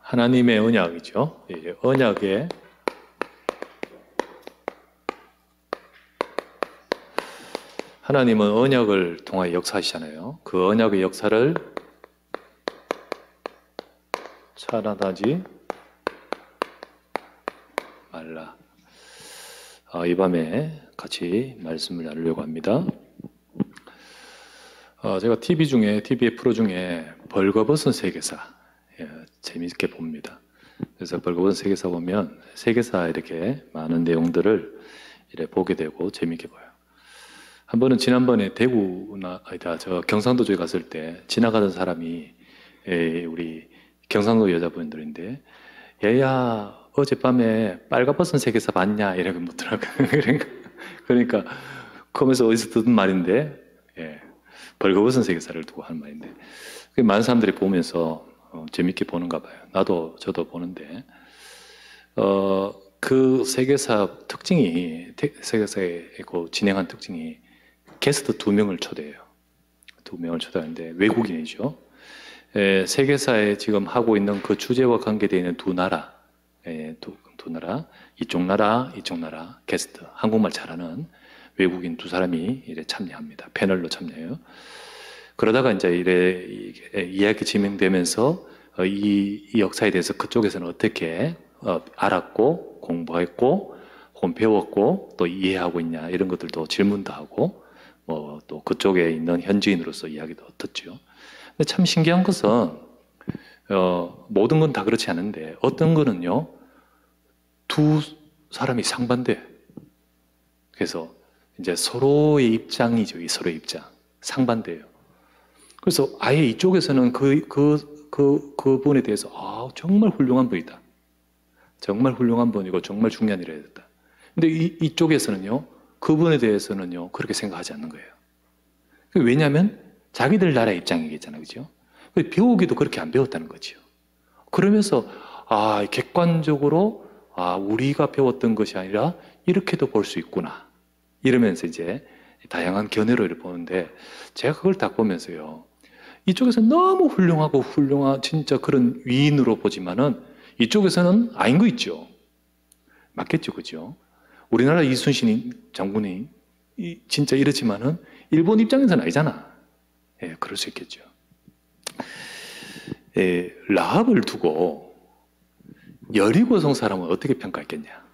하나님의 언약이죠. 언약에 하나님은 언약을 통하여 역사하시잖아요. 그 언약의 역사를 차단하지 말라. 이 밤에 같이 말씀을 나누려고 합니다. 제가 TV의 프로 중에 벌거벗은 세계사 재미있게 봅니다. 그래서 벌거벗은 세계사 보면 세계사 이렇게 많은 내용들을 이렇게 보게 되고 재미있게 봐요. 한 번은 지난번에 저 경상도 쪽에 갔을 때 지나가던 사람이 우리 경상도 여자분들인데, 얘야 어젯밤에 빨가벗은 세계사 봤냐 이렇게 묻더라고요. 그러니까 그러면서 어디서 듣는 말인데, 벌거벗은 세계사를 두고 하는 말인데, 많은 사람들이 보면서 재밌게 보는가 봐요. 저도 보는데, 그 세계사 특징이, 세계사에 진행한 특징이 게스트 2명을 초대해요. 2명을 초대하는데 외국인이죠. 세계사에 지금 하고 있는 그 주제와 관계되어 있는 두 나라, 이쪽 나라 게스트, 한국말 잘하는 외국인 2사람이 이래 참여합니다. 패널로 참여해요. 그러다가 이제 이야기 진행되면서 이 역사에 대해서 그쪽에서는 어떻게 알았고 공부했고 혹은 배웠고 또 이해하고 있냐 이런 것들도 질문도 하고 또 그쪽에 있는 현지인으로서 이야기도 듣죠. 근데 참 신기한 것은 모든 건 다 그렇지 않은데 어떤 거는요 2사람이 상반돼요. 그래서 이제 서로의 입장이죠. 서로의 입장 상반돼요. 그래서 아예 이쪽에서는 그분에 대해서 정말 훌륭한 분이다. 정말 훌륭한 분이고 정말 중요한 일을 했다. 근데 이쪽에서는요 그분에 대해서는요 그렇게 생각하지 않는 거예요. 왜냐하면 자기들 나라의 입장이겠잖아요. 그죠? 배우기도 그렇게 안 배웠다는 거죠. 그러면서 객관적으로 우리가 배웠던 것이 아니라 이렇게도 볼 수 있구나 이러면서 이제 다양한 견해를 보는데, 제가 그걸 딱 보면서요 이쪽에서 너무 훌륭한 진짜 그런 위인으로 보지만은 이쪽에서는 아닌 거 있죠. 맞겠죠. 그죠? 우리나라 이순신 장군이 진짜 이렇지만은 일본 입장에서는 아니잖아. 그럴 수 있겠죠. 라합을 두고 여리고성 사람은 어떻게 평가했겠냐?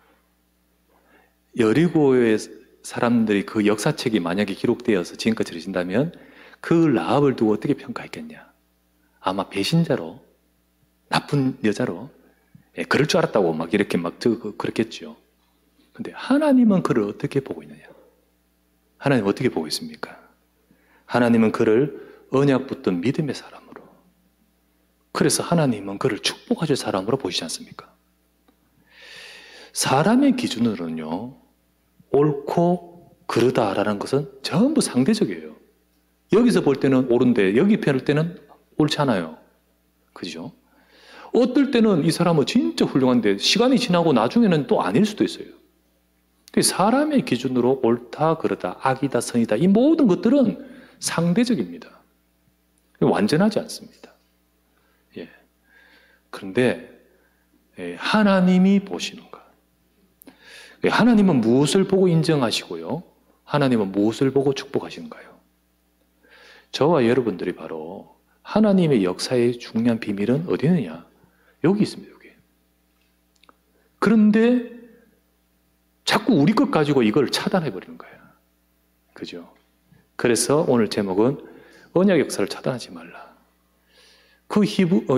여리고의 사람들이 그 역사책이 만약에 기록되어서 지금까지 들으신다면 그 라합을 두고 어떻게 평가했겠냐? 아마 배신자로, 나쁜 여자로, 그럴 줄 알았다고 이렇게 그랬겠죠. 근데 하나님은 그를 어떻게 보고 있느냐? 하나님 어떻게 보고 있습니까? 하나님은 그를 언약 붙든 믿음의 사람으로, 그래서 하나님은 그를 축복하실 사람으로 보시지 않습니까? 사람의 기준으로는요 옳고 그르다라는 것은 전부 상대적이에요. 여기서 볼 때는 옳은데 여기 볼 때는 옳지 않아요. 그죠? 어떨 때는 이 사람은 진짜 훌륭한데 시간이 지나고 나중에는 또 아닐 수도 있어요. 사람의 기준으로 옳다 그르다 악이다 선이다 이 모든 것들은 상대적입니다. 완전하지 않습니다. 그런데 하나님이 보시는가? 하나님은 무엇을 보고 인정하시고요? 하나님은 무엇을 보고 축복하시는가요? 저와 여러분들이 바로 하나님의 역사의 중요한 비밀은 어디 있느냐? 여기 있습니다. 여기. 그런데 자꾸 우리 것 가지고 이걸 차단해 버리는 거예요. 그죠? 그래서 오늘 제목은 언약 역사를 차단하지 말라.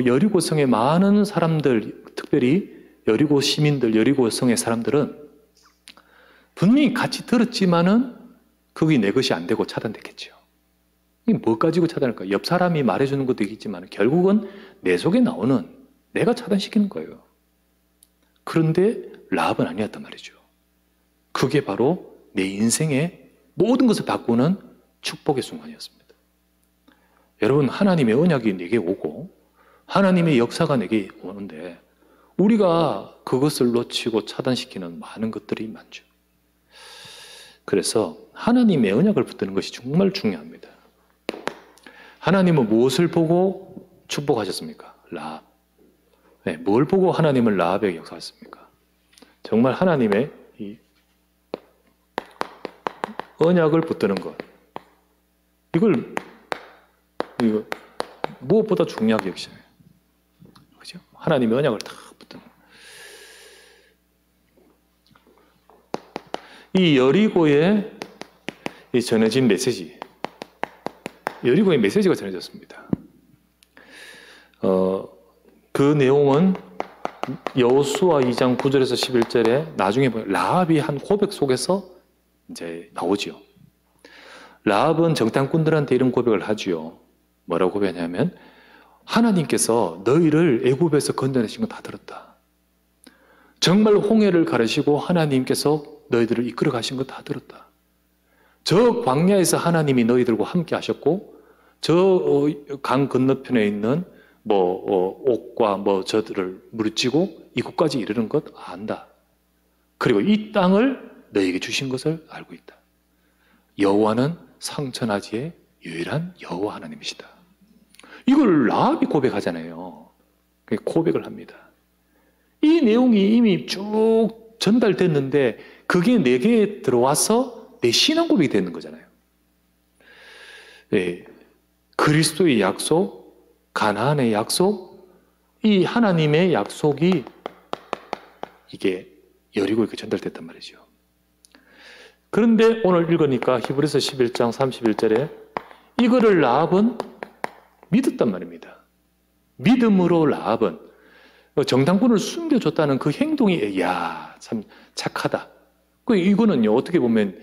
여리고성의 많은 사람들, 특별히 여리고 시민들, 여리고성의 사람들은 분명히 같이 들었지만은 그게 내 것이 안 되고 차단됐겠죠. 이게 뭐 가지고 차단할까? 옆 사람이 말해주는 것도 있겠지만 결국은 내 속에 나오는 내가 차단시키는 거예요. 그런데 라합은 아니었단 말이죠. 그게 바로 내 인생의 모든 것을 바꾸는 축복의 순간이었습니다. 여러분, 하나님의 언약이 내게 오고 하나님의 역사가 내게 오는데 우리가 그것을 놓치고 차단시키는 많은 것들이 많죠. 그래서 하나님의 언약을 붙드는 것이 정말 중요합니다. 하나님은 무엇을 보고 축복하셨습니까? 라합. 네, 뭘 보고 하나님을 라합에게 역사했습니까? 정말 하나님의 이 언약을 붙드는 것. 이거 무엇보다 중요하게 여기잖아요. 그죠? 하나님의 언약을 다 붙드는 것. 이 여리고에 전해진 메시지. 여리고에 메시지가 전해졌습니다. 그 내용은 여호수아 2장 9절에서 11절에 나중에 보면 라합이 한 고백 속에서 이제 나오지요. 라합은 정탐꾼들한테 이런 고백을 하지요. 뭐라고 고백하냐면 하나님께서 너희를 애굽에서 건져내신 거 다 들었다. 정말 홍해를 가르시고 하나님께서 너희들을 이끌어 가신 거 다 들었다. 저 광야에서 하나님이 너희들과 함께 하셨고 저 강 건너편에 있는 옥과 저들을 무르찌고 이곳까지 이르는 것 안다. 그리고 이 땅을 너희에게 주신 것을 알고 있다. 여호와는 상천하지의 유일한 여호와 하나님이시다. 이걸 라합이 고백하잖아요. 고백을 합니다. 이 내용이 이미 쭉 전달됐는데 그게 내게 들어와서 내 신앙 고백이 되는 거잖아요. 네. 그리스도의 약속, 가나안의 약속, 이 하나님의 약속이 이게 여리고에 전달됐단 말이죠. 그런데 오늘 읽으니까 히브리서 11장 31절에 이거를 라합은 믿었단 말입니다. 믿음으로 라합은 정탐꾼을 숨겨줬다는 그 행동이 참 착하다. 이거는요 어떻게 보면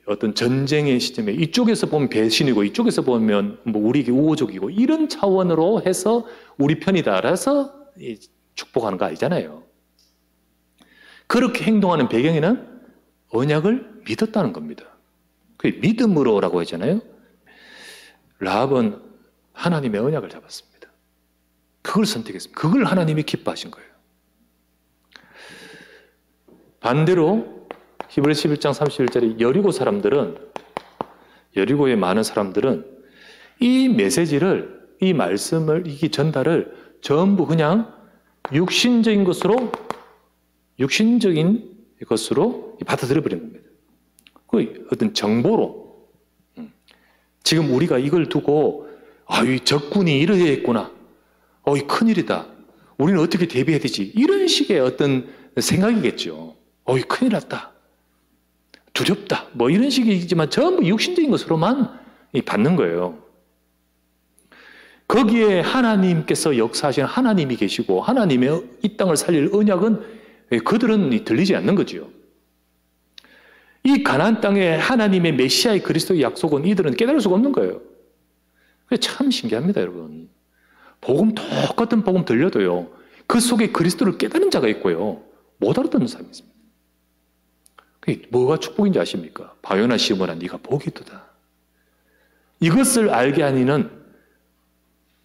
어떤 전쟁의 시점에 이쪽에서 보면 배신이고 이쪽에서 보면 우리에게 우호적이고 이런 차원으로 해서 우리 편이다라서 축복하는 거 아니잖아요. 그렇게 행동하는 배경에는 언약을 믿었다는 겁니다. 그게 믿음으로라고 했잖아요. 라합은 하나님의 언약을 잡았습니다. 그걸 선택했습니다. 그걸 하나님이 기뻐하신 거예요. 반대로 히브리서 11장 31절에 여리고의 많은 사람들은 이 메시지를, 이 말씀을, 이 전달을 전부 그냥 육신적인 것으로 받아들여 버린 겁니다. 그 어떤 정보로 지금 우리가 이걸 두고 이 적군이 이러야 했구나. 이 큰일이다. 우리는 어떻게 대비해야 되지? 이런 식의 어떤 생각이겠죠. 큰일 났다. 두렵다. 이런 식이지만 전부 육신적인 것으로만 받는 거예요. 거기에 하나님께서 역사하시는 하나님이 계시고 하나님의 이 땅을 살릴 언약은 그들은 들리지 않는 거지요. 이 가나안 땅에 하나님의 메시아의 그리스도의 약속은 이들은 깨달을 수가 없는 거예요. 참 신기합니다, 여러분. 똑같은 복음 들려도요. 그 속에 그리스도를 깨달은 자가 있고요. 못 알아듣는 사람이 있습니다. 그게 뭐가 축복인지 아십니까? 바요나 시므라 네가 복이 있도다. 이것을 알게 하니는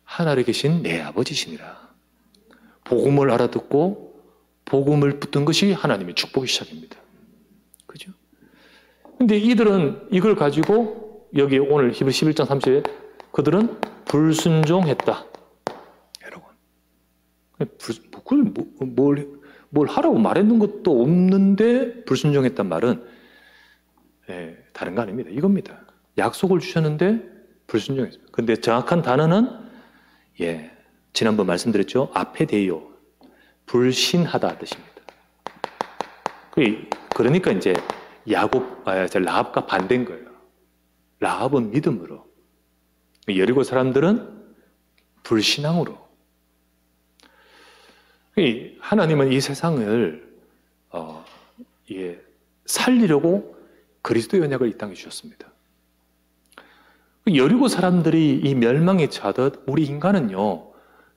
하늘에 계신 내 아버지시니라. 복음을 알아듣고 복음을 붙든 것이 하나님의 축복의 시작입니다. 그죠? 근데 이들은 이걸 가지고 여기 오늘 히브리 11장 30에 그들은 불순종했다. 여러분. 뭘 하라고 말했는 것도 없는데 불순종했단 말은 다른 거 아닙니다. 이겁니다. 약속을 주셨는데 불순종했습니다. 근데 정확한 단어는 지난번 말씀드렸죠. 아페데이오. 불신하다 뜻입니다. 그러니까 이제 라합과 반대인 거예요. 라합은 믿음으로. 여리고 사람들은 불신앙으로. 하나님은 이 세상을 살리려고 그리스도의 언약을 이 땅에 주셨습니다. 여리고 사람들이 이 멸망에 처하듯 우리 인간은요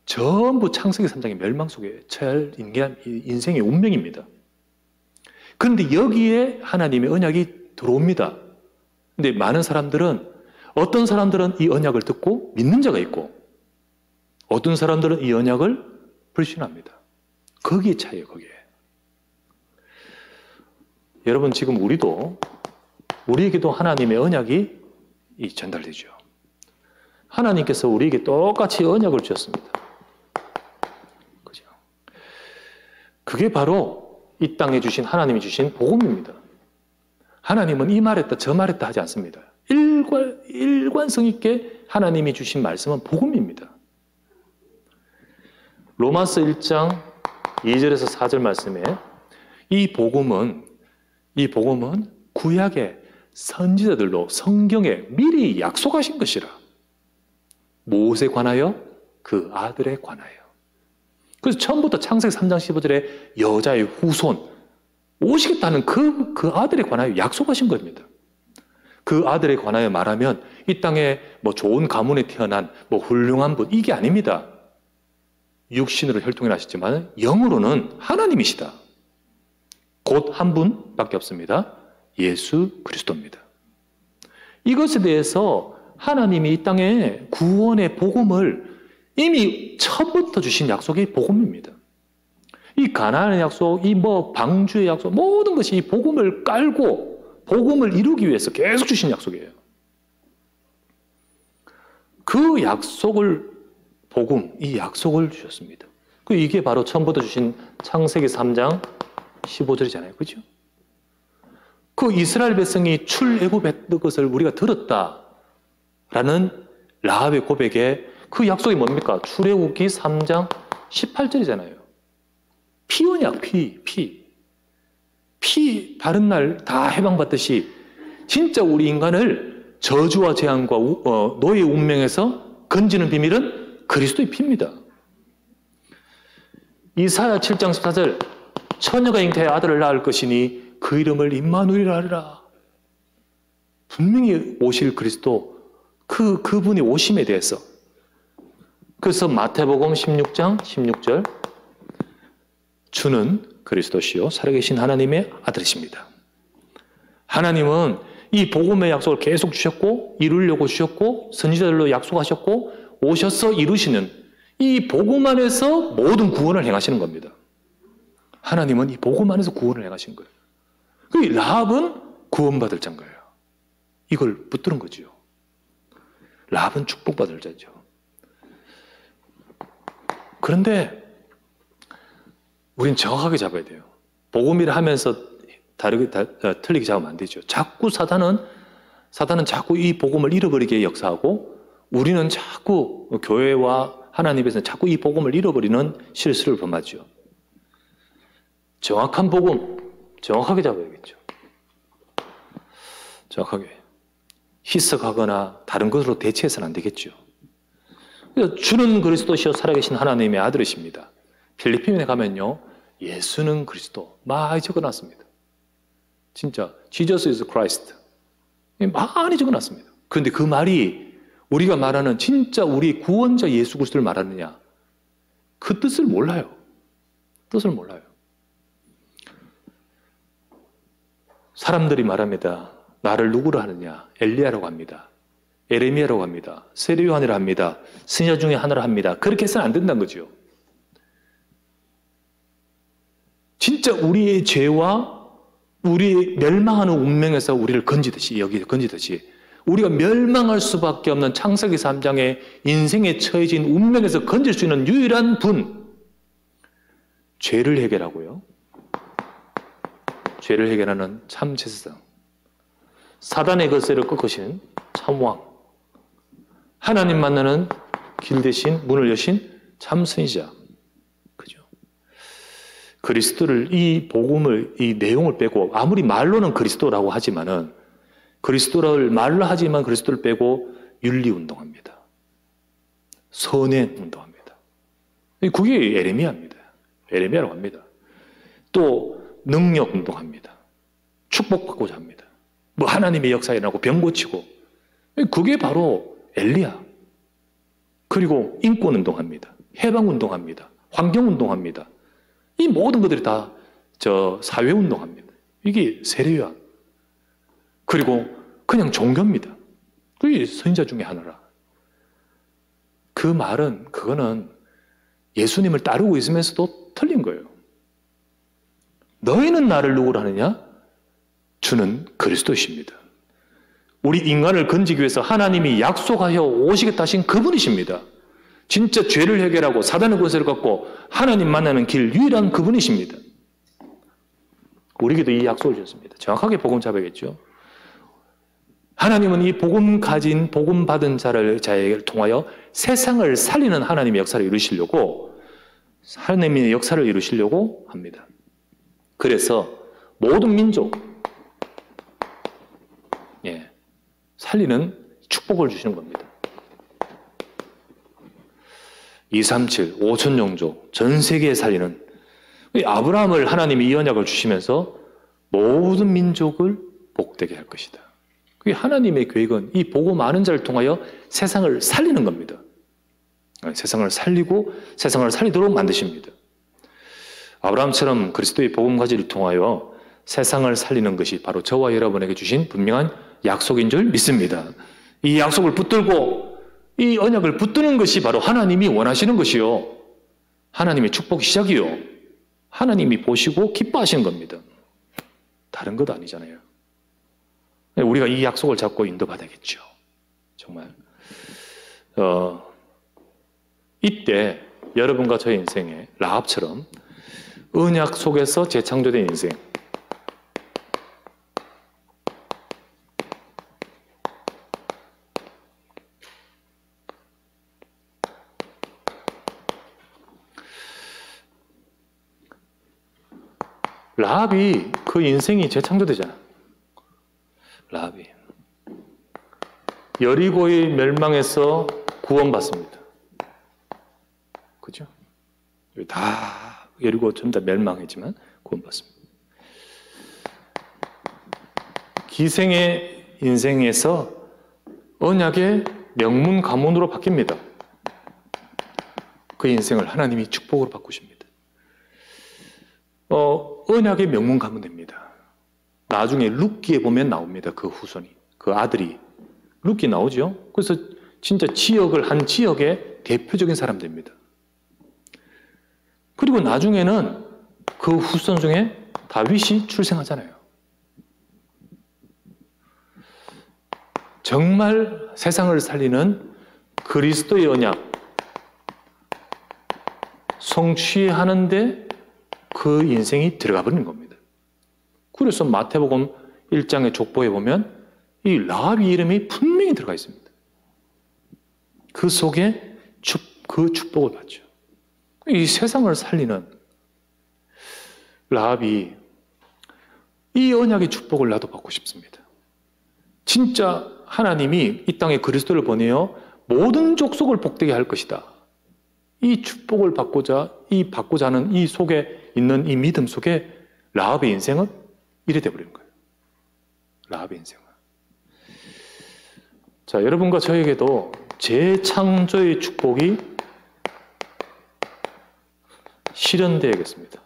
전부 창세기 3장의 멸망 속에 처할 인생의 운명입니다. 그런데 여기에 하나님의 언약이 들어옵니다. 근데 많은 사람들은 어떤 사람들은 이 언약을 듣고 믿는 자가 있고 어떤 사람들은 이 언약을 불신합니다. 거기에 차이에요, 거기에. 여러분, 지금 우리에게도 하나님의 언약이 전달되죠. 하나님께서 우리에게 똑같이 언약을 주셨습니다. 그게 바로 이 땅에 주신 하나님이 주신 복음입니다. 하나님은 이 말했다 저 말했다 하지 않습니다. 일관성 있게 하나님이 주신 말씀은 복음입니다. 로마서 1장 2절에서 4절 말씀에 이 복음은 구약의 선지자들로 성경에 미리 약속하신 것이라. 무엇에 관하여? 그 아들에 관하여. 그래서 처음부터 창세기 3장 15절에 여자의 후손 오시겠다는 그 아들에 관하여 약속하신 겁니다. 그 아들에 관하여 말하면 이 땅에 뭐 좋은 가문에 태어난 뭐 훌륭한 분 이게 아닙니다. 육신으로 혈통이 나셨지만 영으로는 하나님이시다. 곧 한 분밖에 없습니다. 예수 그리스도입니다. 이것에 대해서 하나님이 이 땅에 구원의 복음을 이미 처음부터 주신 약속이 복음입니다. 이 가나안의 약속, 이 방주의 약속, 모든 것이 이 복음을 깔고 복음을 이루기 위해서 계속 주신 약속이에요. 그 약속을 이 약속을 주셨습니다. 이게 바로 처음부터 주신 창세기 3장 15절이잖아요. 그죠? 그 이스라엘 백성이 출애굽했던 것을 우리가 들었다라는 라합의 고백에 그 약속이 뭡니까? 출애굽기 3장 18절이잖아요. 피 언약, 피 바른 날 다 해방받듯이 진짜 우리 인간을 저주와 재앙과 노예의 운명에서 건지는 비밀은 그리스도의 피입니다. 이사야 7장 14절 처녀가 잉태하여 아들을 낳을 것이니 그 이름을 임마누엘이라 하리라. 분명히 오실 그리스도 그분이 오심에 대해서. 그래서 마태복음 16장 16절 주는 그리스도시요 살아계신 하나님의 아들이십니다. 하나님은 이 복음의 약속을 계속 주셨고 이루려고 주셨고 선지자들로 약속하셨고 오셔서 이루시는 이 복음 안에서 모든 구원을 행하시는 겁니다. 하나님은 이 복음 안에서 구원을 행하신 거예요. 그 라합은 구원받을 자인 거예요. 이걸 붙드는 거죠. 라합은 축복받을 자죠. 그런데 우린 정확하게 잡아야 돼요. 복음이라 하면서 틀리게 잡으면 안 되죠. 자꾸 사단은 자꾸 이 복음을 잃어버리게 역사하고 우리는 자꾸 교회와 하나님에서 자꾸 이 복음을 잃어버리는 실수를 범하죠. 정확한 복음, 정확하게 잡아야겠죠. 정확하게. 희석하거나 다른 것으로 대체해서는 안 되겠죠. 주는 그리스도시요 살아계신 하나님의 아들이십니다. 필리핀에 가면요. 예수는 그리스도 많이 적어놨습니다. 진짜 Jesus is Christ 많이 적어놨습니다. 그런데 그 말이 우리가 말하는 진짜 우리 구원자 예수 그리스도를 말하느냐 그 뜻을 몰라요. 뜻을 몰라요. 사람들이 말합니다. 나를 누구로 하느냐 엘리야라고 합니다. 에레미야라고 합니다. 세례 요한이라 합니다. 선지자 중에 하나라 합니다. 그렇게 해서는 안 된다는 거죠. 진짜 우리의 죄와 우리 멸망하는 운명에서 우리를 건지듯이 우리가 멸망할 수밖에 없는 창세기 3장의 인생에 처해진 운명에서 건질 수 있는 유일한 분 죄를 해결하고요. 죄를 해결하는 참 제사장 사단의 거세를 꺾으신 참왕 하나님 만나는 길 대신 문을 여신 참 선지자 그죠? 그리스도를 이 복음을 이 내용을 빼고 아무리 말로는 그리스도라고 하지만은 그리스도를 말로 하지만 그리스도를 빼고 윤리운동합니다. 선행운동합니다. 그게 에레미야입니다. 에레미야라고 합니다. 또 능력운동합니다. 축복받고자 합니다. 뭐 하나님의 역사에 일어나고 병 고치고 그게 바로 엘리야. 그리고 인권운동합니다. 해방운동합니다. 환경운동합니다. 이 모든 것들이 다 사회운동합니다. 이게 세례요한. 그리고 그냥 종교입니다. 그게 선지자 중에 하나라. 그 말은 그거는 예수님을 따르고 있으면서도 틀린 거예요. 너희는 나를 누구로 하느냐? 주는 그리스도이십니다. 우리 인간을 건지기 위해서 하나님이 약속하여 오시겠다 하신 그분이십니다. 진짜 죄를 해결하고 사단의 권세를 갖고 하나님 만나는 길 유일한 그분이십니다. 우리에게도 이 약속을 주셨습니다. 정확하게 복음 잡아야겠죠. 하나님은 이 복음 가진, 복음 받은 자를 통하여 세상을 살리는 하나님의 역사를 이루시려고, 하나님의 역사를 이루시려고 합니다. 그래서 모든 민족, 살리는 축복을 주시는 겁니다. 237, 5천 종족, 전 세계에 살리는, 아브라함을 하나님이 이 언약을 주시면서 모든 민족을 복되게 할 것이다. 그게 하나님의 계획은 이 복음 아는 자를 통하여 세상을 살리는 겁니다. 세상을 살리고 세상을 살리도록 만드십니다. 아브라함처럼 그리스도의 복음 가지를 통하여 세상을 살리는 것이 바로 저와 여러분에게 주신 분명한 약속인 줄 믿습니다. 이 약속을 붙들고 이 언약을 붙드는 것이 바로 하나님이 원하시는 것이요, 하나님의 축복 시작이요, 하나님이 보시고 기뻐하시는 겁니다. 다른 것 아니잖아요. 우리가 이 약속을 잡고 인도받아야겠죠. 정말 이때 여러분과 저의 인생에 라합처럼 언약 속에서 재창조된 인생, 라합이 그 인생이 재창조되잖아. 라합이 여리고의 멸망에서 구원받습니다. 그죠? 다 여리고 전부 다 멸망했지만 구원받습니다. 기생의 인생에서 언약의 명문 가문으로 바뀝니다. 그 인생을 하나님이 축복으로 바꾸십니다. 언약의 명문 가문 됩니다. 나중에 룻기에 보면 나옵니다. 그 후손이, 그 아들이. 룻기 나오죠? 그래서 진짜 한 지역의 대표적인 사람 됩니다. 그리고 나중에는 그 후손 중에 다윗이 출생하잖아요. 정말 세상을 살리는 그리스도의 언약 성취하는데 그 인생이 들어가 버리는 겁니다. 그래서 마태복음 1장의 족보에 보면 이 라합의 이름이 분명히 들어가 있습니다. 그 속에 그 축복을 받죠. 이 세상을 살리는 라합이 이 언약의 축복을 나도 받고 싶습니다. 진짜 하나님이 이 땅에 그리스도를 보내어 모든 족속을 복되게 할 것이다. 이 축복을 받고자 하는 이 속에 있는 이 믿음 속에 라합의 인생은 이래 돼버리는 거예요. 라합의 인생은. 자, 여러분과 저에게도 재창조의 축복이 실현되어야겠습니다.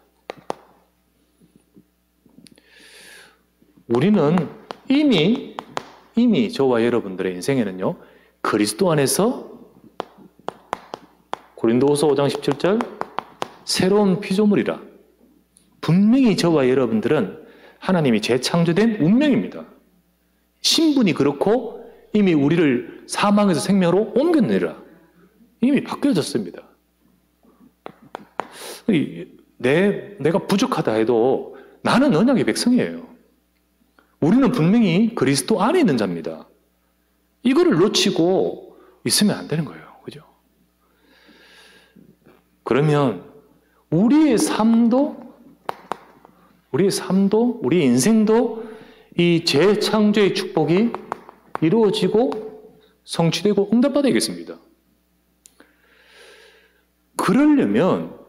우리는 이미 저와 여러분들의 인생에는요, 그리스도 안에서 고린도후서 5장 17절 새로운 피조물이라, 분명히 저와 여러분들은 하나님이 재창조된 운명입니다. 신분이 그렇고 이미 우리를 사망에서 생명으로 옮겼느니라. 이미 바뀌어졌습니다. 내가 부족하다 해도 나는 언약의 백성이에요. 우리는 분명히 그리스도 안에 있는 자입니다. 이거를 놓치고 있으면 안 되는 거예요. 그죠? 그러면 우리의 삶도, 우리 인생도 이 재창조의 축복이 이루어지고 성취되고 응답받아야겠습니다. 그러려면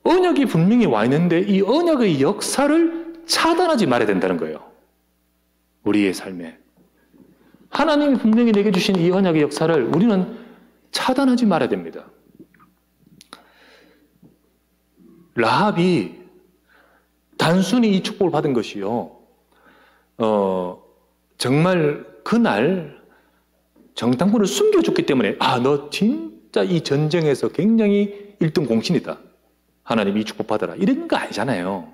언약이 분명히 와 있는데 이 언약의 역사를 차단하지 말아야 된다는 거예요. 우리의 삶에. 하나님이 분명히 내게 주신 이 언약의 역사를 우리는 차단하지 말아야 됩니다. 라합이 단순히 이 축복을 받은 것이요, 정말 그날 정탐꾼을 숨겨줬기 때문에 너 진짜 이 전쟁에서 굉장히 1등 공신이다, 하나님 이 축복 받아라, 이런 거 아니잖아요.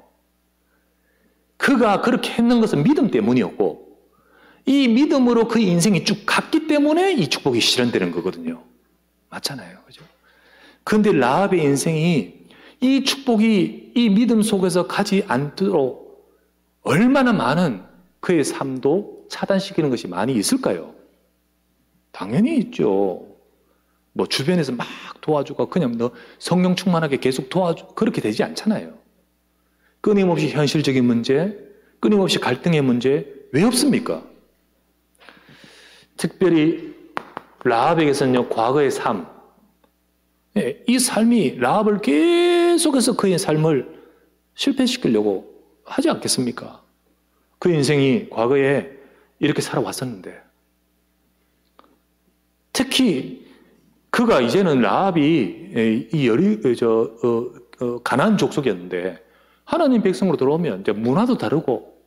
그가 그렇게 했는 것은 믿음 때문이었고 이 믿음으로 그 인생이 쭉 갔기 때문에 이 축복이 실현되는 거거든요. 맞잖아요. 그죠? 그런데 라합의 인생이 이 축복이 이 믿음 속에서 가지 않도록 얼마나 많은 그의 삶도 차단시키는 것이 많이 있을까요? 당연히 있죠. 뭐 주변에서 막 도와주고 그냥 너 성령 충만하게 계속 도와주 그렇게 되지 않잖아요. 끊임없이 현실적인 문제, 끊임없이 갈등의 문제 왜 없습니까? 특별히 라합에게서는요, 과거의 삶, 이 삶이 라합을 계속해서 그의 삶을 실패시키려고 하지 않겠습니까? 그 인생이 과거에 이렇게 살아왔었는데, 특히 그가 이제는 라합이 가나안 족속이었는데 하나님 백성으로 들어오면 이제 문화도 다르고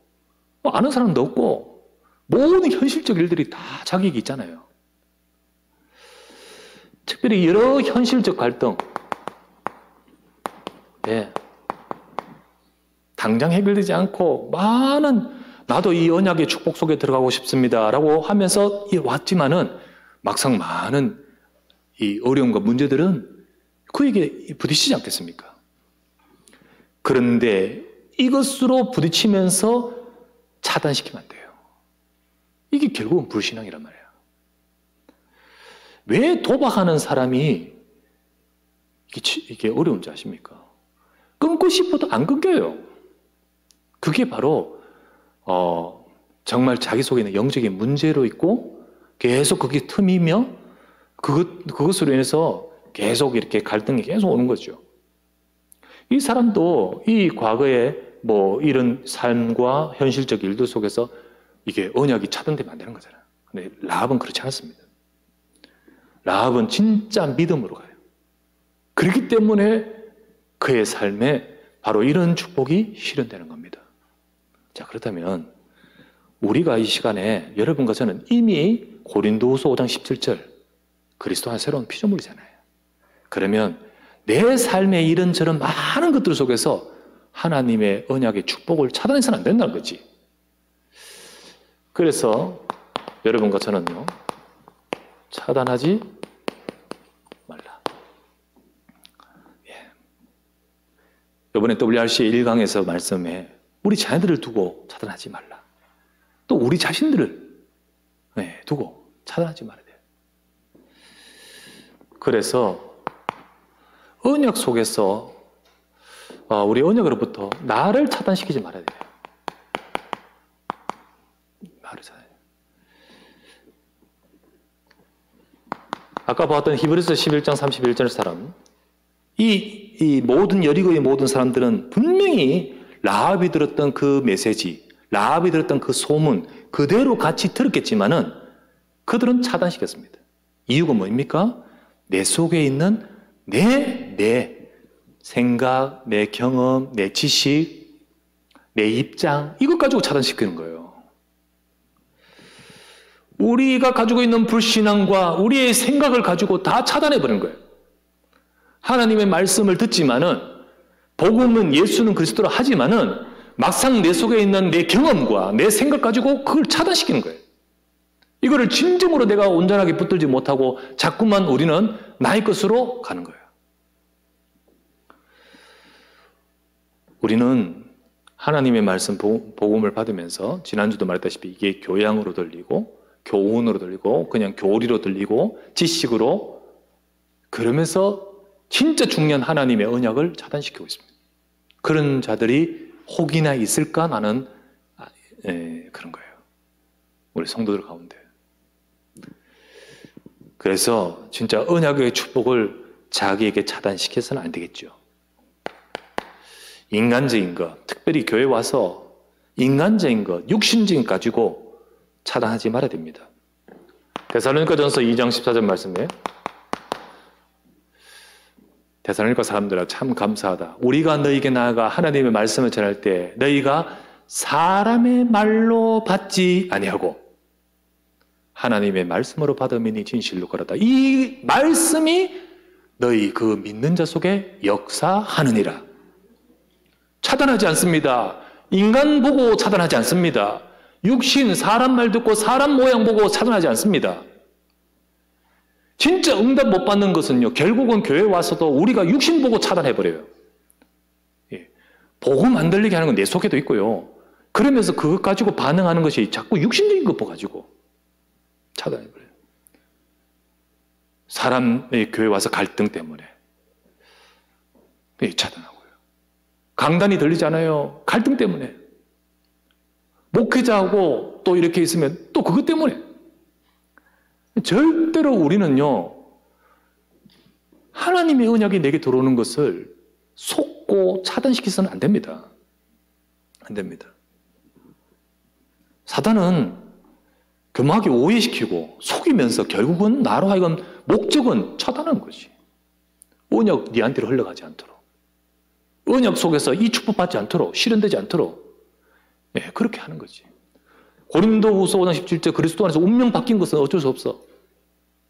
아는 사람도 없고 모든 현실적 일들이 다 자격이 있잖아요. 특별히 여러 현실적 갈등, 당장 해결되지 않고 많은 나도 이 언약의 축복 속에 들어가고 싶습니다라고 하면서 왔지만은 막상 많은 이 어려움과 문제들은 그에게 부딪히지 않겠습니까? 그런데 이것으로 부딪히면서 차단시키면 안 돼요. 이게 결국은 불신앙이란 말이에요. 왜 도박하는 사람이 이게 어려운지 아십니까? 끊고 싶어도 안 끊겨요. 그게 바로 정말 자기 속에 있는 영적인 문제로 있고 계속 그게 틈이며 그것으로 인해서 계속 이렇게 갈등이 계속 오는 거죠. 이 사람도 이 과거에 뭐 이런 삶과 현실적 일들 속에서 이게 언약이 차단되면 안 되는 거잖아요. 근데 라합은 그렇지 않았습니다. 라합은 진짜 믿음으로 가요. 그렇기 때문에 그의 삶에 바로 이런 축복이 실현되는 겁니다. 자, 그렇다면 우리가 이 시간에 여러분과 저는 이미 고린도후서 5장 17절 그리스도 한 새로운 피조물이잖아요. 그러면 내 삶의 이런저런 많은 것들 속에서 하나님의 언약의 축복을 차단해서는 안 된다는 거지. 그래서 여러분과 저는요, 차단하지 말라. 이번에 WRC 1강에서 말씀해 우리 자녀들을 두고 차단하지 말라. 또 우리 자신들을 두고 차단하지 말아야 돼요. 그래서 언약 속에서 우리 언약으로부터 나를 차단시키지 말아야 돼요. 나를 차단. 아까 봤던 히브리서 11장 31절 사람, 이 모든 여리고의 모든 사람들은 분명히 라합이 들었던 그 메시지, 라합이 들었던 그 소문 그대로 같이 들었겠지만은 그들은 차단시켰습니다. 이유가 뭡니까? 내 속에 있는 내 생각, 내 경험, 내 지식, 내 입장 이것 가지고 차단시키는 거예요. 우리가 가지고 있는 불신앙과 우리의 생각을 가지고 다 차단해버리는 거예요. 하나님의 말씀을 듣지만은 복음은 예수는 그리스도로 하지만은 막상 내 속에 있는 내 경험과 내 생각 가지고 그걸 차단시키는 거예요. 이거를 진정으로 내가 온전하게 붙들지 못하고 자꾸만 우리는 나의 것으로 가는 거예요. 우리는 하나님의 말씀 복음을 받으면서 지난주도 말했다시피 이게 교양으로 들리고 교훈으로 들리고 그냥 교리로 들리고 지식으로 그러면서 진짜 중요한 하나님의 언약을 차단시키고 있습니다. 그런 자들이 혹이나 있을까? 나는 그런 거예요. 우리 성도들 가운데. 그래서 진짜 언약의 축복을 자기에게 차단시켜서는 안 되겠죠. 인간적인 것, 특별히 교회 와서 인간적인 것, 육신적인 것 가지고 차단하지 말아야 됩니다. 데살로니가전서 2장 14절 말씀에 데살로니가 사람들아 참 감사하다. 우리가 너희에게 나아가 하나님의 말씀을 전할 때 너희가 사람의 말로 받지 아니하고 하나님의 말씀으로 받음이니 진실로 걸었다. 이 말씀이 너희 그 믿는 자 속에 역사하느니라. 차단하지 않습니다. 인간 보고 차단하지 않습니다. 육신, 사람 말 듣고 사람 모양 보고 차단하지 않습니다. 진짜 응답 못 받는 것은요, 결국은 교회 와서도 우리가 육신 보고 차단해버려요. 예. 복음 안 들리게 하는 건 내 속에도 있고요. 그러면서 그것 가지고 반응하는 것이 자꾸 육신적인 것 가지고 차단해버려요. 사람의 교회 와서 갈등 때문에 차단하고요. 강단이 들리잖아요. 갈등 때문에. 목회자하고 또 이렇게 있으면 또 그것 때문에. 절대로 우리는요, 하나님의 언약이 내게 들어오는 것을 속고 차단시켜서는 안 됩니다. 안 됩니다. 사단은 교묘하게 오해시키고 속이면서 결국은 나로 하여금 목적은 차단하는 것이. 언약 네한테로 흘러가지 않도록. 언약 속에서 이 축복 받지 않도록, 실현되지 않도록. 예, 그렇게 하는 거지. 고린도후서 5장 17절 그리스도 안에서 운명 바뀐 것은 어쩔 수 없어.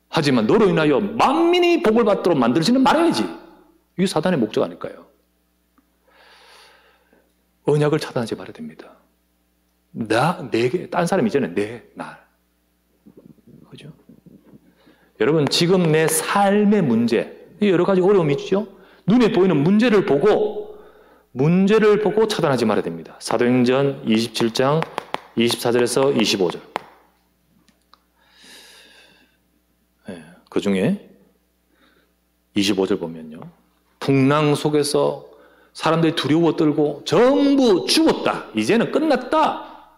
하지만 너로 인하여 만민이 복을 받도록 만들지는 말아야지. 이게 사단의 목적 아닐까요? 언약을 차단하지 말아야 됩니다. 내게, 딴 사람 이제는 나. 그죠? 여러분, 지금 내 삶의 문제, 여러 가지 어려움이 있죠? 눈에 보이는 문제를 보고 차단하지 말아야 됩니다. 사도행전 27장 24절에서 25절. 그 중에 25절 보면요. 풍랑 속에서 사람들이 두려워 떨고 전부 죽었다. 이제는 끝났다.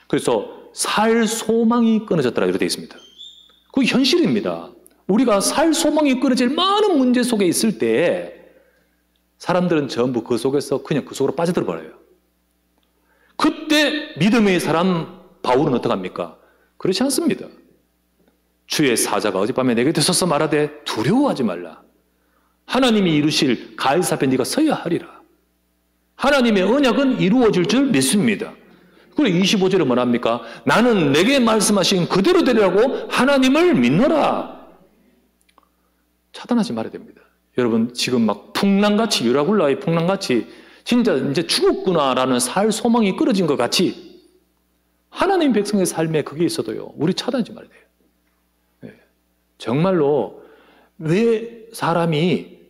그래서 살 소망이 끊어졌더라. 이렇게 되어 있습니다. 그게 현실입니다. 우리가 살 소망이 끊어질 많은 문제 속에 있을 때 사람들은 전부 그 속에서 그냥 그 속으로 빠져들어 버려요. 그때 믿음의 사람 바울은 어떡합니까? 그렇지 않습니다. 주의 사자가 어젯밤에 내게 되소서 말하되 두려워하지 말라. 하나님이 이루실 가이사 앞에 네가 서야 하리라. 하나님의 언약은 이루어질 줄 믿습니다. 그리고 25절에 뭐랍니까? 나는 내게 말씀하신 그대로 되리라고 하나님을 믿노라. 차단하지 말아야 됩니다. 여러분, 지금 막 풍랑같이, 유라굴라의 풍랑같이 진짜 이제 죽었구나라는 살 소망이 끊어진 것 같이 하나님 백성의 삶에 그게 있어도요, 우리 차단하지 말아야 돼요. 네. 정말로 왜 사람이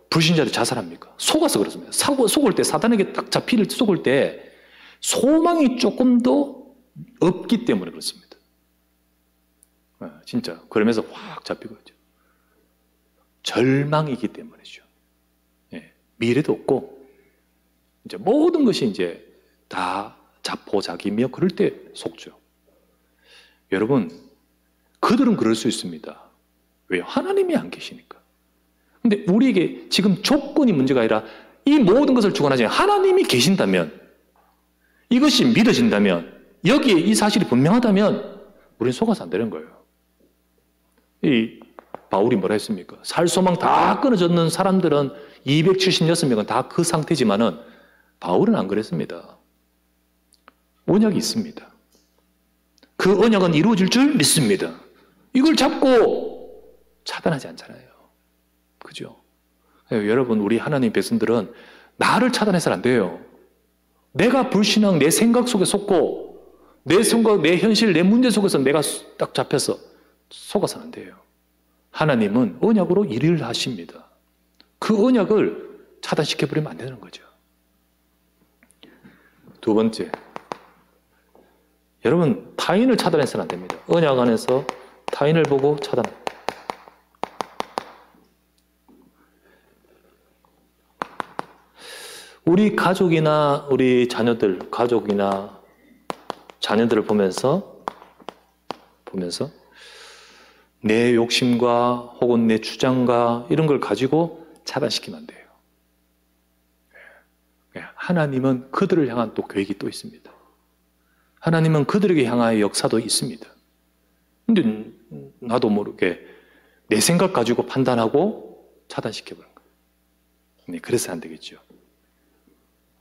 불신자를 자살합니까? 속아서 그렇습니다. 속을 때, 사단에게 딱 잡히를 속을 때 소망이 조금 더 없기 때문에 그렇습니다. 진짜 그러면서 확 잡히고 있죠. 절망이기 때문이죠. 미래도 없고 이제 모든 것이 이제 다 자포자기며 그럴 때 속죠. 여러분, 그들은 그럴 수 있습니다. 왜요? 하나님이 안 계시니까. 근데 우리에게 지금 조건이 문제가 아니라 이 모든 것을 주관하지 하나님이 계신다면, 이것이 믿어진다면, 여기에 이 사실이 분명하다면 우리는 속아서 안 되는 거예요. 이 바울이 뭐라 했습니까? 살 소망 다 끊어졌는 사람들은 276명은 다 그 상태지만은 바울은 안 그랬습니다. 언약이 있습니다. 그 언약은 이루어질 줄 믿습니다. 이걸 잡고 차단하지 않잖아요. 그죠? 여러분, 우리 하나님 백성들은 나를 차단해서는 안 돼요. 내가 불신앙, 내 생각 속에 속고 내 생각, 내 현실, 내 문제 속에서 내가 딱 잡혀서 속아서는 안 돼요. 하나님은 언약으로 일을 하십니다. 그 언약을 차단시켜버리면 안 되는 거죠. 두 번째, 여러분, 타인을 차단해서는 안 됩니다. 언약 안에서 타인을 보고 차단. 우리 가족이나 우리 자녀들, 가족이나 자녀들을 보면서 내 욕심과 혹은 내 주장과 이런 걸 가지고 차단시키면 안 돼요. 하나님은 그들을 향한 또 계획이 또 있습니다. 하나님은 그들에게 향하여 역사도 있습니다. 근데 나도 모르게 내 생각 가지고 판단하고 차단시켜버린 거예요. 네, 그래서 안 되겠죠.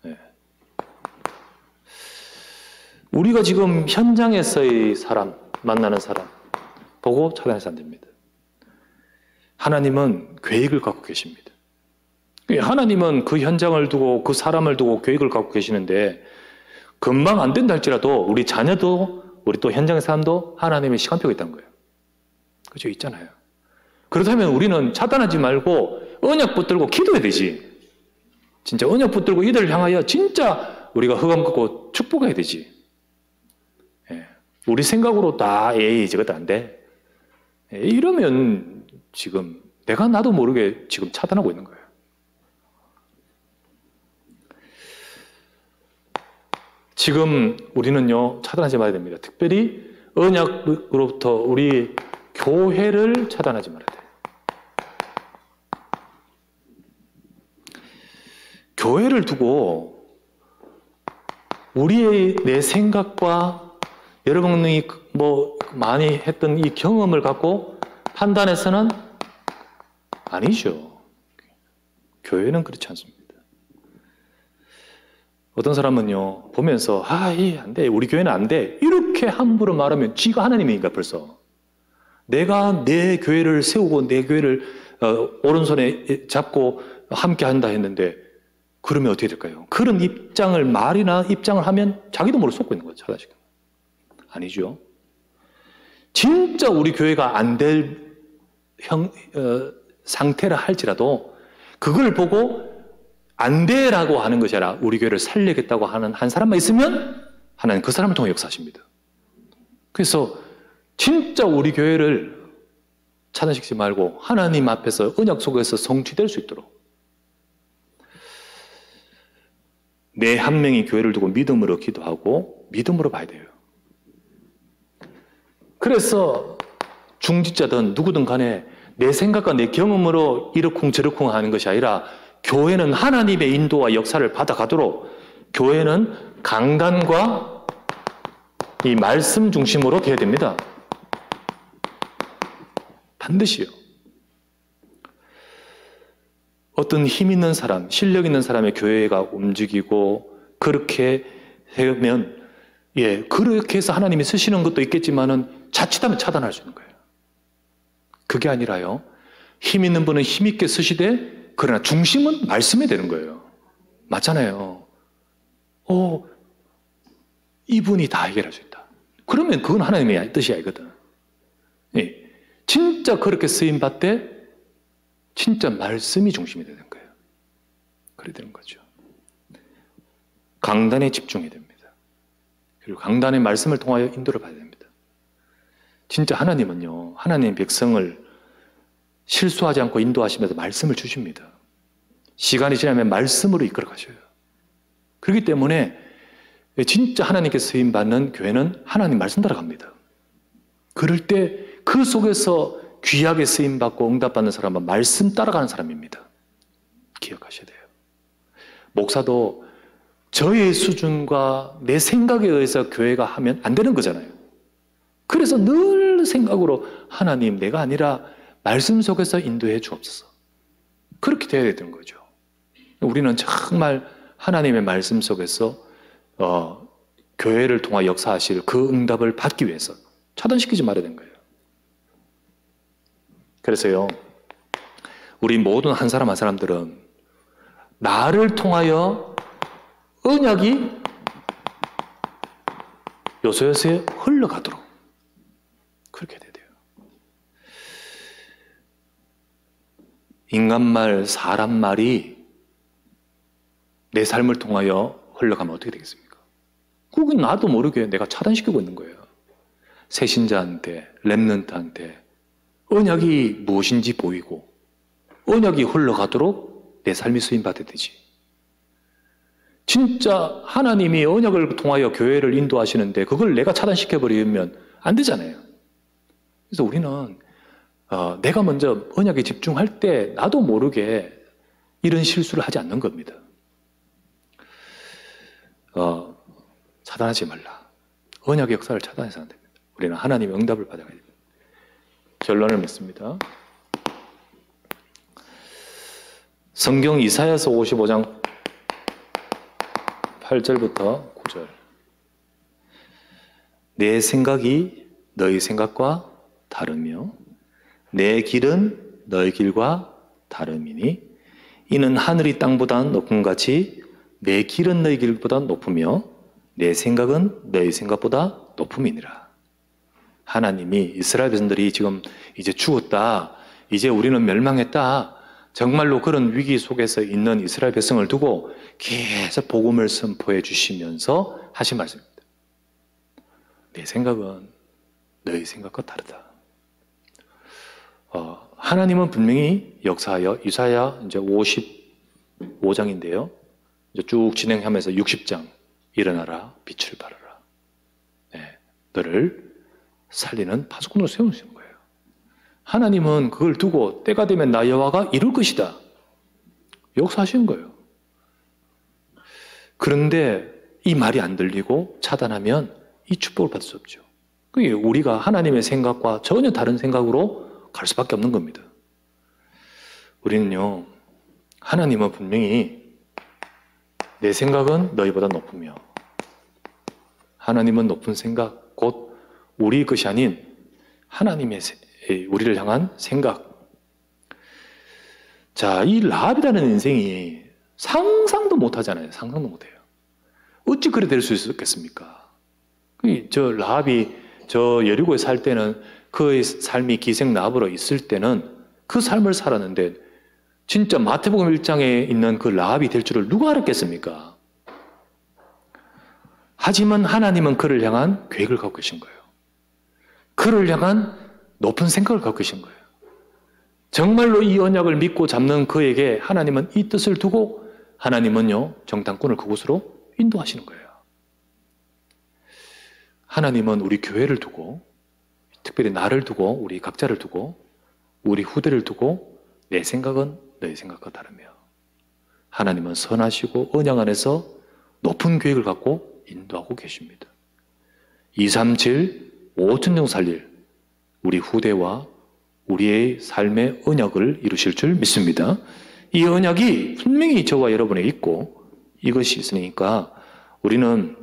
네. 우리가 지금 현장에서의 사람, 만나는 사람 보고 차단해서 안 됩니다. 하나님은 계획을 갖고 계십니다. 하나님은 그 현장을 두고 그 사람을 두고 계획을 갖고 계시는데 금방 안 된다 할지라도 우리 자녀도 우리 또 현장의 사람도 하나님의 시간표가 있다는 거예요. 그죠? 있잖아요. 그렇다면 우리는 차단하지 말고 언약 붙들고 기도해야 되지. 진짜 언약 붙들고 이들을 향하여 진짜 우리가 흑암 긋고 축복해야 되지. 예. 우리 생각으로 다 에이 저것도 안 돼. 이러면 지금 내가 나도 모르게 지금 차단하고 있는 거예요. 지금 우리는요 차단하지 말아야 됩니다. 특별히 언약으로부터 우리 교회를 차단하지 말아야 돼요. 교회를 두고 우리의 내 생각과 여러분이 뭐 많이 했던 이 경험을 갖고 판단해서는 아니죠. 교회는 그렇지 않습니다. 어떤 사람은요 보면서 안 돼, 우리 교회는 안 돼, 이렇게 함부로 말하면 지가 하나님이니까 벌써 내가 내 교회를 세우고 내 교회를 오른손에 잡고 함께 한다 했는데 그러면 어떻게 될까요? 그런 말이나 입장을 하면 자기도 모르게 속고 있는 거죠. 차단시켜. 아니죠. 진짜 우리 교회가 안 될 상태라 할지라도 그걸 보고 안 돼라고 하는 것이 아니라 우리 교회를 살리겠다고 하는 한 사람만 있으면 하나님 그 사람을 통해 역사하십니다. 그래서 진짜 우리 교회를 차단시키지 말고 하나님 앞에서 언약 속에서 성취될 수 있도록 내 한 명이 교회를 두고 믿음으로 기도하고 믿음으로 봐야 돼요. 그래서 중직자든 누구든 간에 내 생각과 내 경험으로 이러쿵저러쿵 하는 것이 아니라 교회는 하나님의 인도와 역사를 받아가도록 교회는 강단과 이 말씀 중심으로 돼야 됩니다. 반드시요. 어떤 힘 있는 사람, 실력 있는 사람의 교회가 움직이고 그렇게 하면 그렇게 해서 하나님이 쓰시는 것도 있겠지만은 자칫하면 차단할 수 있는 거예요. 그게 아니라요. 힘 있는 분은 힘 있게 쓰시되 그러나 중심은 말씀에 되는 거예요. 맞잖아요. 이분이 다 해결할 수 있다. 그러면 그건 하나님의 뜻이 아니거든. 진짜 그렇게 쓰임 받되 진짜 말씀이 중심이 되는 거예요. 그래 되는 거죠. 강단에 집중해야 됩니다. 그리고 강단의 말씀을 통하여 인도를 받아야 됩니다. 진짜 하나님은요, 하나님의 백성을 실수하지 않고 인도하시면서 말씀을 주십니다. 시간이 지나면 말씀으로 이끌어 가셔요. 그렇기 때문에 진짜 하나님께 쓰임 받는 교회는 하나님 말씀 따라갑니다. 그럴 때 그 속에서 귀하게 쓰임 받고 응답받는 사람은 말씀 따라가는 사람입니다. 기억하셔야 돼요. 목사도 저의 수준과 내 생각에 의해서 교회가 하면 안 되는 거잖아요. 그래서 늘 생각으로 하나님, 내가 아니라 말씀 속에서 인도해 주옵소서. 그렇게 되어야 되는 거죠. 우리는 정말 하나님의 말씀 속에서 교회를 통해 역사하실 그 응답을 받기 위해서 차단시키지 말아야 되는 거예요. 그래서요, 우리 모든 한 사람 한 사람들은 나를 통하여 언약이 요소요소에 흘러가도록 그렇게 돼야 돼요. 인간말, 사람말이 내 삶을 통하여 흘러가면 어떻게 되겠습니까? 그건 나도 모르게 내가 차단시키고 있는 거예요. 새신자한테, 렘넌트한테 언약이 무엇인지 보이고 언약이 흘러가도록 내 삶이 쓰임받아야 되지. 진짜 하나님이 언약을 통하여 교회를 인도하시는데 그걸 내가 차단시켜버리면 안 되잖아요. 그래서 우리는 내가 먼저 언약에 집중할 때 나도 모르게 이런 실수를 하지 않는 겁니다. 차단하지 말라. 언약의 역사를 차단해서 안 됩니다. 우리는 하나님의 응답을 받아가야 됩니다. 결론을 맺습니다. 성경 이사야서 55장 8절부터 9절. 내 생각이 너희 생각과 다르며 내 길은 너희 길과 다름이니 이는 하늘이 땅보다 높음 같이 내 길은 너희 길보다 높으며 내 생각은 너희 생각보다 높음이니라. 하나님이 이스라엘 백성들이 지금 이제 죽었다, 이제 우리는 멸망했다, 정말로 그런 위기 속에서 있는 이스라엘 백성을 두고 계속 복음을 선포해 주시면서 하신 말씀입니다. 내 생각은 너희 생각과 다르다. 하나님은 분명히 역사하여 이사야 이제 55장인데요. 이제 쭉 진행하면서 60장 일어나라 빛을 발하라. 네, 너를 살리는 파수꾼으로 세우시는 거예요. 하나님은 그걸 두고 때가 되면 나 여호와가 이룰 것이다. 역사하시는 거예요. 그런데 이 말이 안 들리고 차단하면 이 축복을 받을 수 없죠. 그게 우리가 하나님의 생각과 전혀 다른 생각으로 갈 수밖에 없는 겁니다. 우리는요, 하나님은 분명히 내 생각은 너희보다 높으며 하나님은 높은 생각, 곧 우리 것이 아닌 하나님의 우리를 향한 생각. 자, 이 라합이라는 인생이 상상도 못하잖아요. 상상도 못해요. 어찌 그래 될 수 있었겠습니까? 저 라합이 저 여리고에 살 때는 그의 삶이 기생 라합으로 있을 때는 그 삶을 살았는데 진짜 마태복음 1장에 있는 그 라합이 될 줄을 누가 알았겠습니까? 하지만 하나님은 그를 향한 계획을 갖고 계신 거예요. 그를 향한 높은 생각을 갖고 계신 거예요. 정말로 이 언약을 믿고 잡는 그에게 하나님은 이 뜻을 두고 하나님은요, 정탐꾼을 그곳으로 인도하시는 거예요. 하나님은 우리 교회를 두고, 특별히 나를 두고, 우리 각자를 두고, 우리 후대를 두고, 내 생각은 너의 생각과 다르며 하나님은 선하시고 언약 안에서 높은 계획을 갖고 인도하고 계십니다. 237, 5천명 살릴 우리 후대와 우리의 삶의 언약을 이루실 줄 믿습니다. 이 언약이 분명히 저와 여러분에 있고 이것이 있으니까 우리는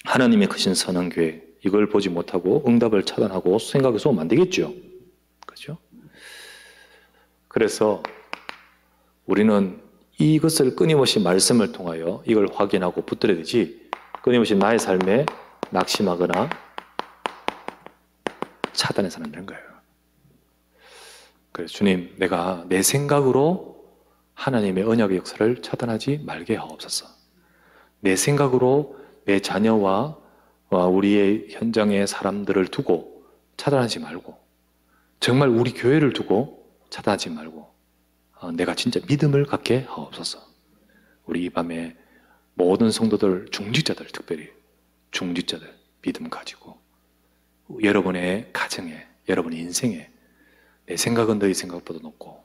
하나님의 크신 선한 계획, 이걸 보지 못하고 응답을 차단하고 생각해서 오면 안 되겠죠. 그렇죠? 그래서 우리는 이것을 끊임없이 말씀을 통하여 이걸 확인하고 붙들어야 되지, 끊임없이 나의 삶에 낙심하거나 차단해서는 안 되는 거예요. 그래서 주님, 내가 내 생각으로 하나님의 언약의 역사를 차단하지 말게 하옵소서. 내 생각으로 내 자녀와 우리의 현장의 사람들을 두고 차단하지 말고, 정말 우리 교회를 두고 차단하지 말고, 내가 진짜 믿음을 갖게 하옵소서. 우리 이 밤에 모든 성도들, 중직자들, 특별히 중직자들 믿음 가지고 여러분의 가정에, 여러분의 인생에 내 생각은 너희 생각보다 높고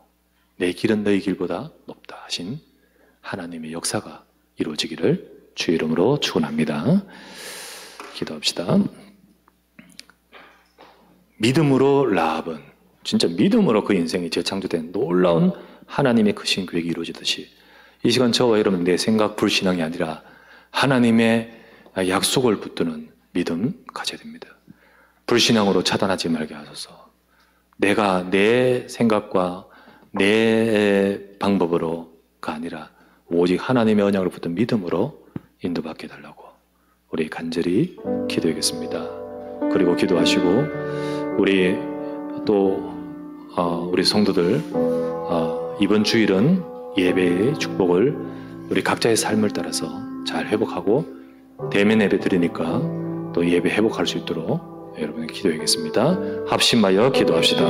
내 길은 너희 길보다 높다 하신 하나님의 역사가 이루어지기를 주의 이름으로 축원합니다. 기도합시다. 믿음으로 라합은 진짜 믿음으로 그 인생이 재창조된 놀라운 하나님의 크신 계획이 이루어지듯이 이 시간 저와 여러분 내 생각 불신앙이 아니라 하나님의 약속을 붙드는 믿음 가져야 됩니다. 불신앙으로 차단하지 말게 하소서. 내가 내 생각과 내 방법으로가 아니라 오직 하나님의 언약을 붙든 믿음으로 인도받게 해달라고 우리 간절히 기도하겠습니다. 그리고 기도하시고 우리 또 우리 성도들 이번 주일은 예배의 축복을 우리 각자의 삶을 따라서 잘 회복하고 대면 예배 드리니까 또 예배 회복할 수 있도록 여러분 기도하겠습니다. 합심하여 기도합시다.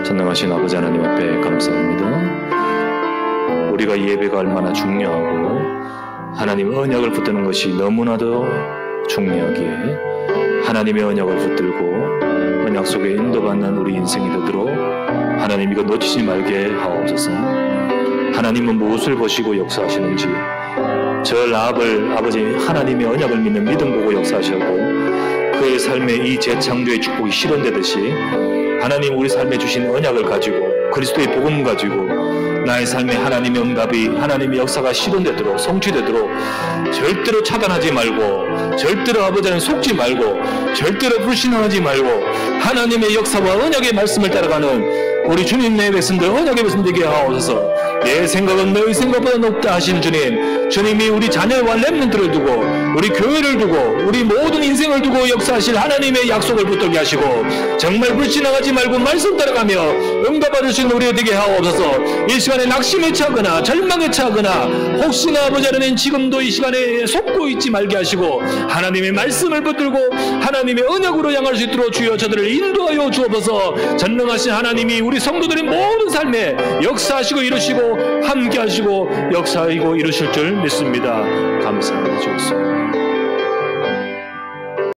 전능하신 아버지 하나님 앞에 감사합니다. 우리가 이 예배가 얼마나 중요하고 하나님의 언약을 붙드는 것이 너무나도 중요하기에 하나님의 언약을 붙들고 언약 속에 인도받는 우리 인생이 되도록 하나님 이거 놓치지 말게 하옵소서. 하나님은 무엇을 보시고 역사하시는지 저 라합을 아버지 하나님의 언약을 믿는 믿음 보고 역사하셨고 그의 삶에 이 재창조의 축복이 실현되듯이 하나님 우리 삶에 주신 언약을 가지고 그리스도의 복음 가지고 나의 삶에 하나님의 응답이 하나님의 역사가 실현되도록 성취되도록 절대로 차단하지 말고 절대로 아버지는 속지 말고 절대로 불신앙하지 말고 하나님의 역사와 언약의 말씀을 따라가는 우리 주님의 백성들 언약의 백성 되게 하옵소서. 내 생각은 너희 생각보다 높다 하신 주님, 주님이 우리 자녀와 렘넌트를 두고 우리 교회를 두고 우리 모든 인생을 두고 역사하실 하나님의 약속을 붙들게 하시고 정말 불신앙하지 말고 말씀 따라가며 응답받을 수 있는 우리가 되게 하옵소서. 이 시간에 낙심에 처하거나 절망에 처하거나 혹시나 아버지 하나님 지금도 이 시간에 속고 있지 말게 하시고 하나님의 말씀을 붙들고 하나님의 언약으로 향할 수 있도록 주여 저들을 인도하여 주옵소서. 전능하신 하나님이 우리 성도들의 모든 삶에 역사하시고 이루시고 함께 하시고 역사하시고 이루실 줄 믿습니다. 감사합니다. 주옵소서.